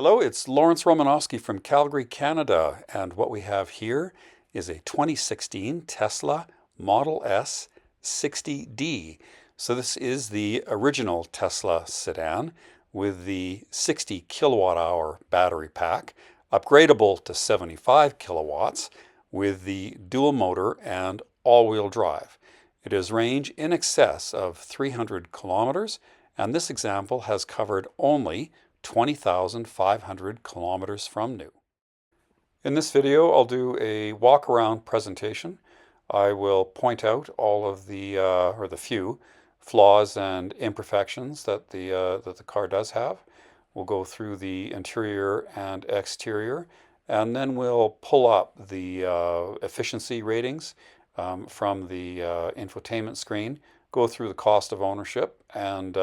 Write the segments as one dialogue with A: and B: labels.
A: Hello, it's Romanosky from Calgary, Canada, and what we have here is a 2016 Tesla Model S 60D. So this is the original Tesla sedan with the 60 kilowatt hour battery pack, upgradable to 75 kilowatts with the dual motor and all-wheel drive. It has range in excess of 300 kilometers, and this example has covered only 20,500 kilometers from new. In this video, I'll do a walk-around presentation. I will point out all of the, or the few, flaws and imperfections that the car does have. We'll go through the interior and exterior, and then we'll pull up the efficiency ratings from the infotainment screen, go through the cost of ownership, and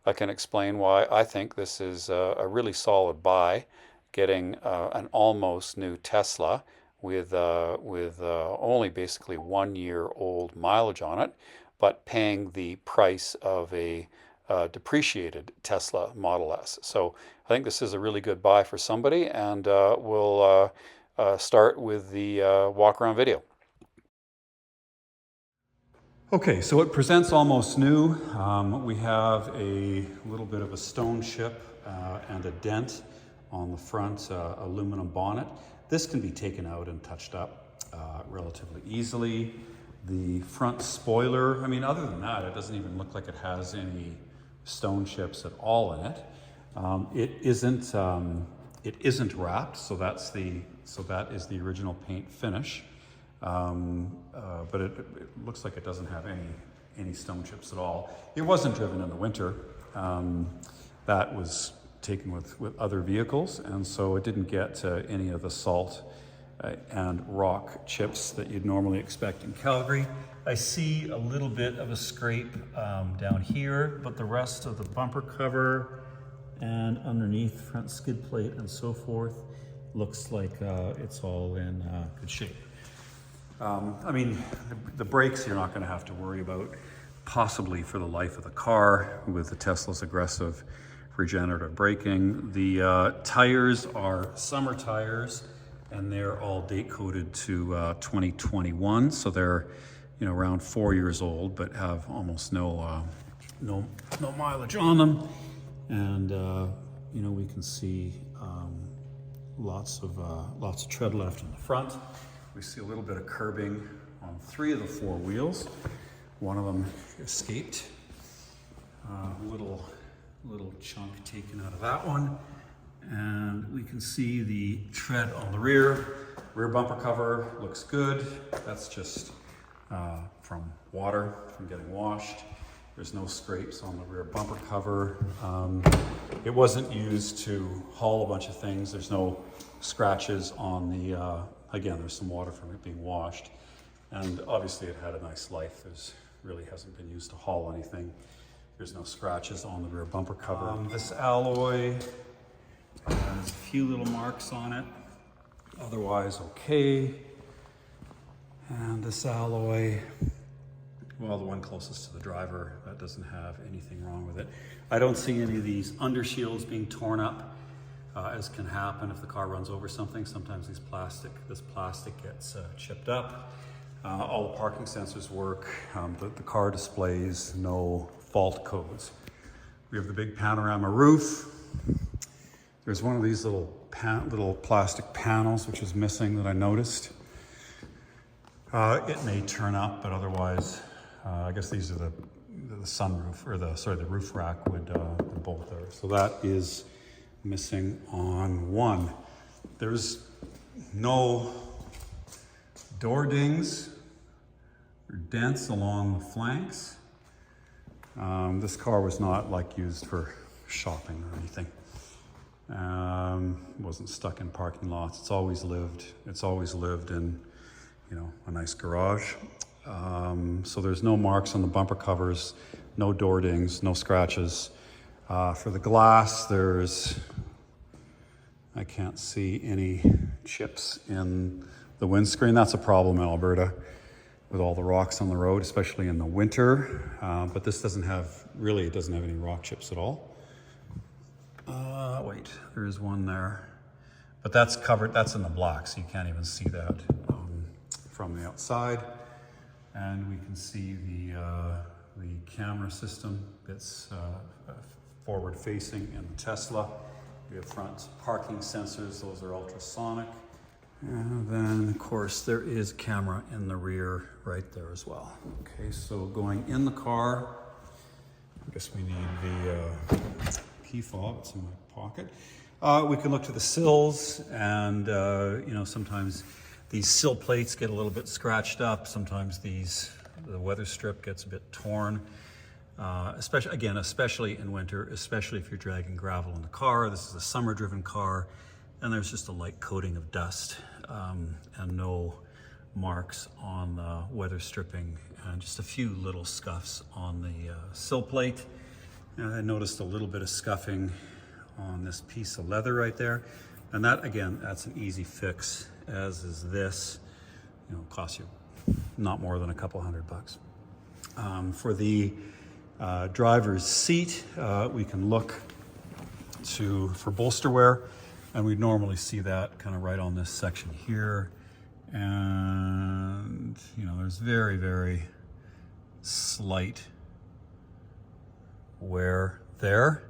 A: I can explain why I think this is a really solid buy, getting an almost new Tesla with only basically 1 year old mileage on it, but paying the price of a depreciated Tesla Model S. So I think this is a really good buy for somebody, and we'll start with the walk around video. Okay, so it presents almost new. We have a little bit of a stone chip and a dent on the front aluminum bonnet. This can be taken out and touched up relatively easily. The front spoiler, I mean, other than that, it doesn't even look like it has any stone chips at all in it. It isn't wrapped, so that is the original paint finish. But it looks like it doesn't have any stone chips at all. It wasn't driven in the winter. That was taken with other vehicles, and so it didn't get any of the salt and rock chips that you'd normally expect in Calgary. I see a little bit of a scrape down here, but the rest of the bumper cover and underneath front skid plate and so forth looks like it's all in good shape. I mean, the brakes you're not going to have to worry about, possibly for the life of the car with the Tesla's aggressive regenerative braking. The tires are summer tires, and they're all date coded to 2021, so they're around 4 years old, but have almost no mileage on them. And we can see lots of tread left in the front. We see a little bit of curbing on 3 of the 4 wheels. One of them escaped. Little chunk taken out of that one. And we can see the tread on the rear. Rear bumper cover looks good. That's just from water, from getting washed. There's no scrapes on the rear bumper cover. It wasn't used to haul a bunch of things. There's no scratches on the again, there's some water from it being washed, and obviously it had a nice life. There's really hasn't been used to haul anything. There's no scratches on the rear bumper cover. This alloy has a few little marks on it, otherwise okay. And this alloy, well, the one closest to the driver, that doesn't have anything wrong with it. I don't see any of these undershields being torn up. As can happen if the car runs over something. Sometimes this plastic gets chipped up. All the parking sensors work. The car displays no fault codes. We have the big panorama roof. There's one of these little plastic panels which is missing that I noticed. It may turn up, but otherwise, I guess these are the sunroof, or the roof rack would bolt there. So that is missing on one. There's no door dings or dents along the flanks. This car was not used for shopping or anything. Wasn't stuck in parking lots. It's always lived in a nice garage. So there's no marks on the bumper covers, no door dings, no scratches. For the glass, I can't see any chips in the windscreen. That's a problem in Alberta with all the rocks on the road, especially in the winter. But this doesn't have any rock chips at all. Wait, there is one there. But that's covered, that's in the black, so you can't even see that from the outside. And we can see the camera system that's forward facing in the Tesla. We have front parking sensors, those are ultrasonic. And then of course there is camera in the rear right there as well. Okay, so going in the car, I guess we need the key fob, it's in my pocket. We can look to the sills, and you know, sometimes these sill plates get a little bit scratched up. Sometimes the weather strip gets a bit torn. Especially in winter, especially if you're dragging gravel in the car. This is a summer-driven car, and there's just a light coating of dust and no marks on the weather stripping, and just a few little scuffs on the sill plate. And I noticed a little bit of scuffing on this piece of leather right there, and that, again, that's an easy fix, as is this. You know, costs you not more than a couple $100. For the driver's seat, we can look for bolster wear, and we normally see that kind of right on this section here. And you know, there's very, very slight wear there,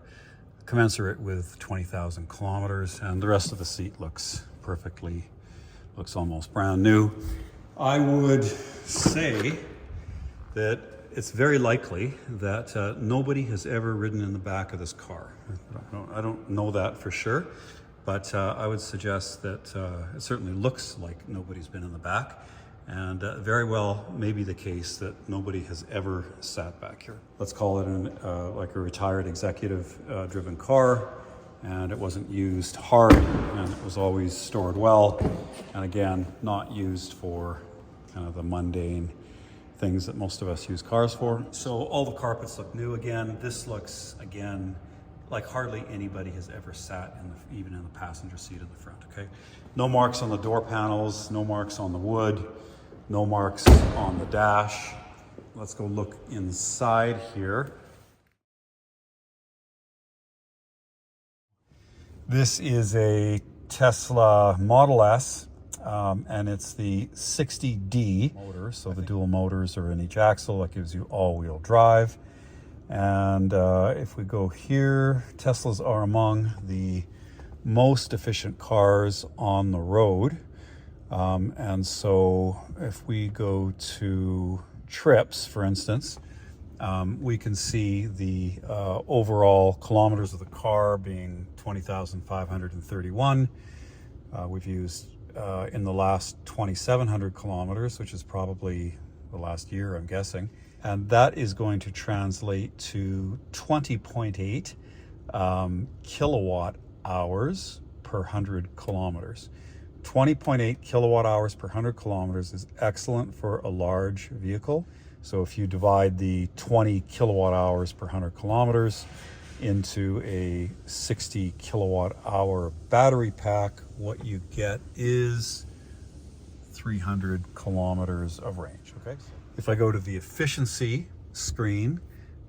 A: commensurate with 20,000 kilometers, and the rest of the seat looks almost brand new. I would say that it's very likely that nobody has ever ridden in the back of this car. I don't know that for sure, but I would suggest that it certainly looks like nobody's been in the back, and very well may be the case that nobody has ever sat back here. Let's call it like a retired executive driven car, and it wasn't used hard, and it was always stored well, and again, not used for kind of the mundane things that most of us use cars for. So all the carpets look new again. This looks, again, like hardly anybody has ever sat even in the passenger seat in the front, okay? No marks on the door panels, no marks on the wood, no marks on the dash. Let's go look inside here. This is a Tesla Model S, and it's the 60D motor, so the dual motors are in each axle. That gives you all-wheel drive. And if we go here, Teslas are among the most efficient cars on the road. And so if we go to trips, for instance, we can see the overall kilometers of the car being 20,531. We've used in the last 2,700 kilometers, which is probably the last year, I'm guessing. And that is going to translate to 20.8 kilowatt hours per 100 kilometers. 20.8 kilowatt hours per 100 kilometers is excellent for a large vehicle. So if you divide the 20 kilowatt hours per 100 kilometers into a 60 kilowatt hour battery pack, what you get is 300 kilometers of range, okay? If I go to the efficiency screen,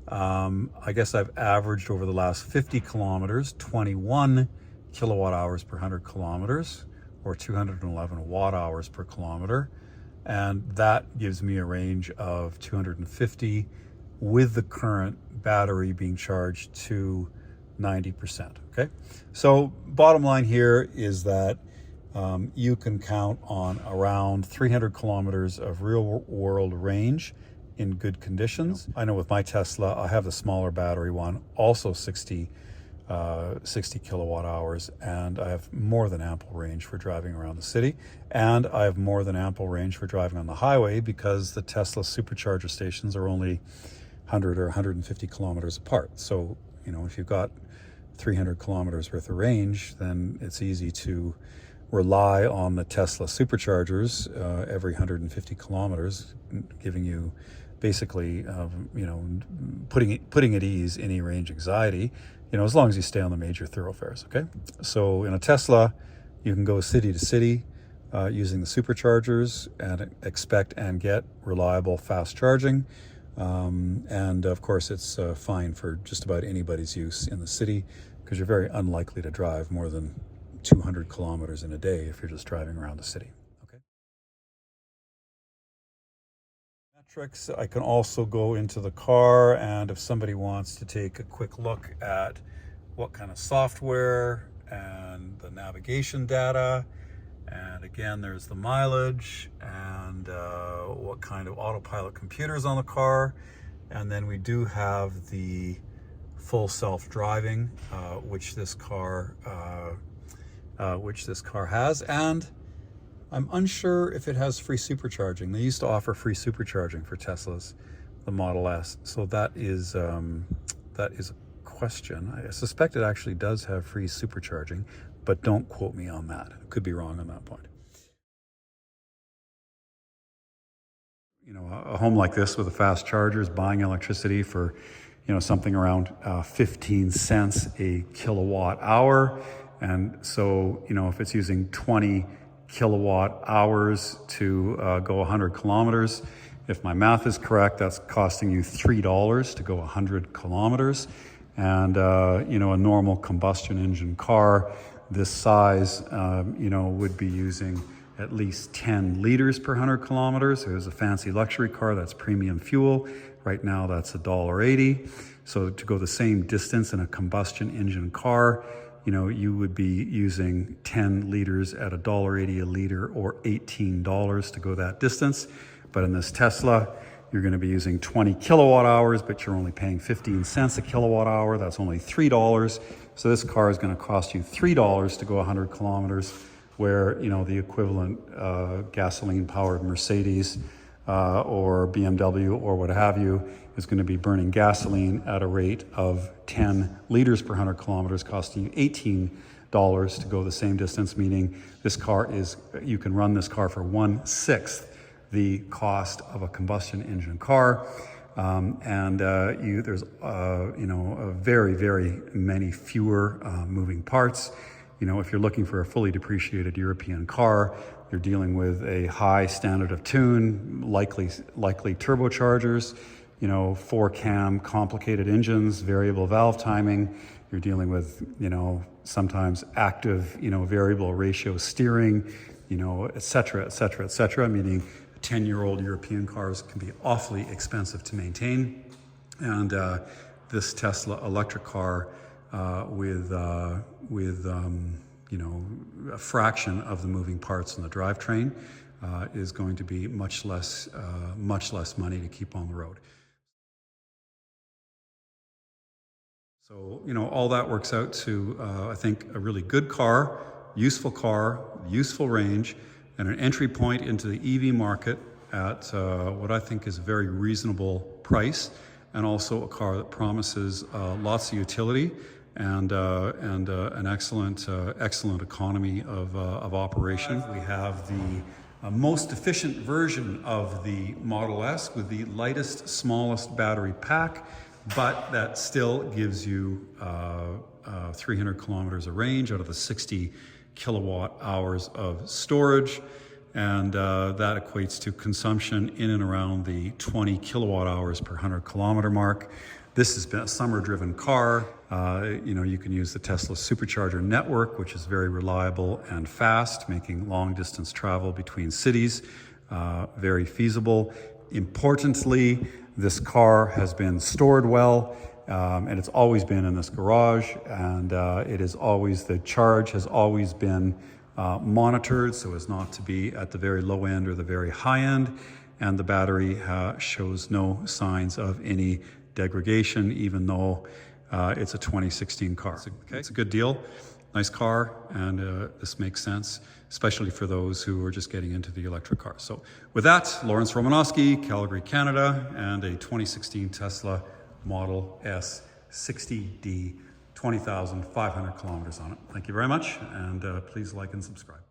A: I guess I've averaged over the last 50 kilometers, 21 kilowatt hours per 100 kilometers, or 211 watt hours per kilometer. And that gives me a range of 250 with the current battery being charged to 90%, okay? So bottom line here is that you can count on around 300 kilometers of real world range in good conditions. I know with my Tesla, I have the smaller battery one, also 60 kilowatt hours, and I have more than ample range for driving around the city, and I have more than ample range for driving on the highway because the Tesla supercharger stations are only 100 or 150 kilometers apart. So, you know, if you've got 300 kilometers worth of range, then it's easy to rely on the Tesla superchargers every 150 kilometers, giving you basically, you know, putting at ease any range anxiety, you know, as long as you stay on the major thoroughfares, okay? So in a Tesla, you can go city to city using the superchargers and expect and get reliable fast charging. And of course, it's fine for just about anybody's use in the city. because you're very unlikely to drive more than 200 kilometers in a day if you're just driving around the city. Okay. Metrics, I can also go into the car, and if somebody wants to take a quick look at what kind of software and the navigation data, and again, there's the mileage and what kind of autopilot computers on the car. And then we do have the full self-driving, which this car has. And I'm unsure if it has free supercharging. They used to offer free supercharging for Teslas, the Model S. So that is a question. I suspect it actually does have free supercharging, but don't quote me on that. I could be wrong on that point. You know, a home like this with a fast charger is buying electricity for, you know, something around 15 cents a kilowatt hour. And so, you know, if it's using 20 kilowatt hours to go 100 kilometers, if my math is correct, that's costing you $3 to go 100 kilometers. And, you know, a normal combustion engine car this size, you know, would be using at least 10 liters per 100 kilometers. There's a fancy luxury car that's premium fuel. Right now, that's $1.80. So to go the same distance in a combustion engine car, you know, you would be using 10 liters at $1.80 a liter, or $18 to go that distance. But in this Tesla, you're going to be using 20 kilowatt hours, but you're only paying 15 cents a kilowatt hour. That's only $3. So this car is going to cost you $3 to go 100 kilometers, where, you know, the equivalent gasoline-powered Mercedes or BMW or what have you is going to be burning gasoline at a rate of 10 liters per 100 kilometers, costing you $18 to go the same distance, meaning this car is, you can run this car for 1/6 the cost of a combustion engine car. There's you know, very, very many fewer moving parts. You know, if you're looking for a fully depreciated European car, you're dealing with a high standard of tune, likely turbochargers, you know, 4-cam complicated engines, variable valve timing. You're dealing with, you know, sometimes active, you know, variable ratio steering, you know, et cetera, et cetera, et cetera, meaning 10-year-old European cars can be awfully expensive to maintain. And this Tesla electric car with you know, a fraction of the moving parts in the drivetrain is going to be much less money to keep on the road. So, you know, all that works out to, I think, a really good car, useful range, and an entry point into the EV market at what I think is a very reasonable price, and also a car that promises lots of utility and an excellent economy of operation. We have the most efficient version of the Model S with the lightest, smallest battery pack, but that still gives you 300 kilometers of range out of the 60 kilowatt hours of storage. And that equates to consumption in and around the 20 kilowatt hours per 100 kilometer mark. This has been a summer-driven car. You know, you can use the Tesla supercharger network, which is very reliable and fast, making long-distance travel between cities very feasible. Importantly, this car has been stored well, and it's always been in this garage, and the charge has always been monitored so as not to be at the very low end or the very high end, and the battery shows no signs of any degradation, even though it's a 2016 car. It's a good deal, nice car, and this makes sense, especially for those who are just getting into the electric car. So with that, Lromanosky, Calgary, Canada, and a 2016 Tesla Model S 60D, 20,500 kilometers on it. Thank you very much, and please like and subscribe.